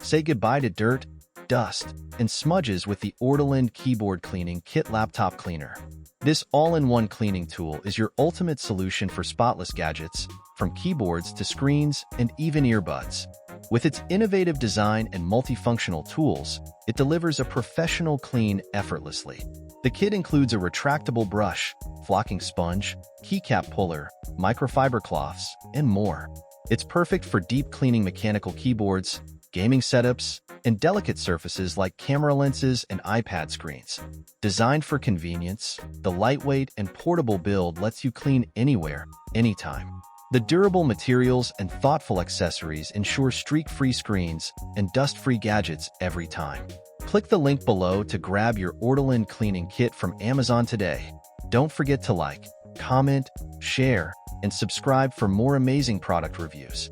Say goodbye to dirt, dust, and smudges with the Ordilend Keyboard Cleaning Kit Laptop Cleaner. This all-in-one cleaning tool is your ultimate solution for spotless gadgets, from keyboards to screens and even earbuds. With its innovative design and multifunctional tools, it delivers a professional clean effortlessly. The kit includes a retractable brush, flocking sponge, keycap puller, microfiber cloths, and more. It's perfect for deep cleaning mechanical keyboards, gaming setups, and delicate surfaces like camera lenses and iPad screens. Designed for convenience, the lightweight and portable build lets you clean anywhere, anytime. The durable materials and thoughtful accessories ensure streak-free screens and dust-free gadgets every time. Click the link below to grab your Ordilend cleaning kit from Amazon today. Don't forget to like, comment, share, and subscribe for more amazing product reviews.